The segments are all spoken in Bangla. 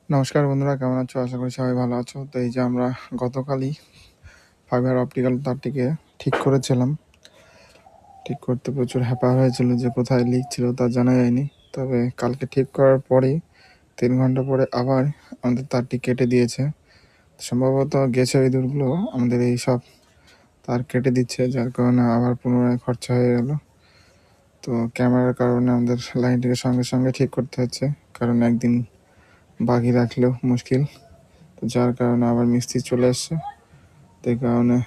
নমস্কার বন্ধুরা, কেমন আছো? আশা করি সবাই ভালো আছো। তো এই যে আমরা গতকালই ফাইবার অপটিক্যাল তারটিকে ঠিক করেছিলাম। ঠিক করতে প্রচুর হ্যাপা হয়েছিল যে কোথায় লিক ছিল তা জানা যায়নি। তবে কালকে ঠিক করার পরেই 3 ঘন্টা পরে আবার আমাদের তারটি কেটে দিয়েছে। সম্ভবত গেছে ইঁদুরগুলো আমাদের এই সব তার কেটে দিচ্ছে, যার কারণে আবার পুনরায় খরচা হয়ে গেল। তো ক্যামেরার কারণে আমাদের লাইনটিকে সঙ্গে সঙ্গে ঠিক করতে হচ্ছে, কারণ একদিন বাকি রাখলেও মুশকিল। তো যার কারণে আবার মিস্ত্রি চলে এসছে। এই কারণে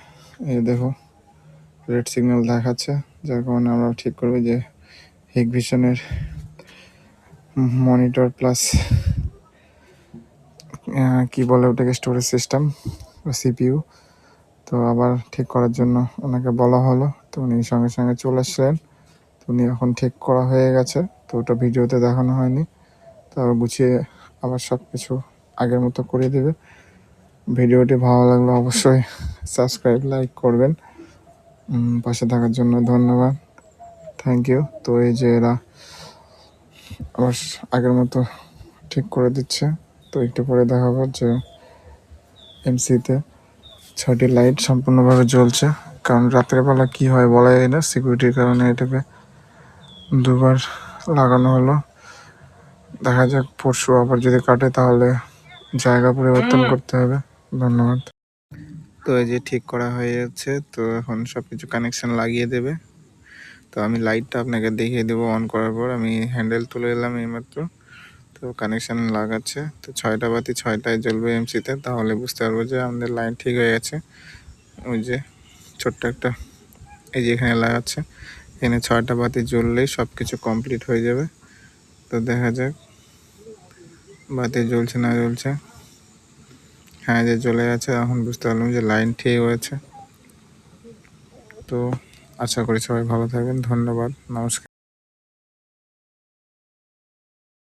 এই দেখো রেড সিগন্যাল দেখাচ্ছে, যার কারণে আমরা ঠিক করবো যে হিগভিশনের মনিটর প্লাস কি বলে ওটাকে, স্টোরেজ সিস্টেম সিপিইউ। তো আবার ঠিক করার জন্য ওনাকে বলা হলো, তো উনি সঙ্গে সঙ্গে চলে আসলেন। তো উনি এখন ঠিক করা হয়ে গেছে, তো ওটা ভিডিওতে দেখানো হয়নি। তো গুছিয়ে আবার সব কিছু আগের মতো করে দেবে। ভিডিওটি ভালো লাগলে অবশ্যই সাবস্ক্রাইব লাইক করবেন। পাশে থাকার জন্য ধন্যবাদ, থ্যাংক ইউ। তো এই যে এরা আবার আগের মতো ঠিক করে দিচ্ছে। তো একটু পরে দেখাবো যে এমসিতে 6টি লাইট সম্পূর্ণভাবে জ্বলছে, কারণ রাতের বেলা কি হয় বলা যায় না, সিকিউরিটির কারণে এটাকে দুবার লাগানো হলো। দেখা যাক পরশু আবার যদি কাটে তাহলে জায়গা পরিবর্তন করতে হবে। ধন্যবাদ। তো এই যে ঠিক করা হয়ে যাচ্ছে, তো এখন সব কিছু কানেকশন লাগিয়ে দেবে। তো আমি লাইটটা আপনাকে দেখিয়ে দেবো অন করার পর। আমি হ্যান্ডেল তুলে এলাম এইমাত্র। তো কানেকশান লাগাচ্ছে, তো 6টা বাতি 6টায় জ্বলবে এমসিতে, তাহলে বুঝতে পারবো যে আমাদের লাইন ঠিক হয়ে গেছে। ওই যে ছোট্ট একটা এই যে এখানে লাগাচ্ছে, এখানে 6টা বাতি জ্বললেই সব কিছু কমপ্লিট হয়ে যাবে। তো দেখা যাক বাতি জ্বলছে না জ্বলছে। হ্যাঁ, যে জ্বলে গেছে, এখন বুঝতে পারলাম যে লাইন ঠিক হয়েছে। তো আশা করি সবাই ভালো থাকবেন। ধন্যবাদ, নমস্কার।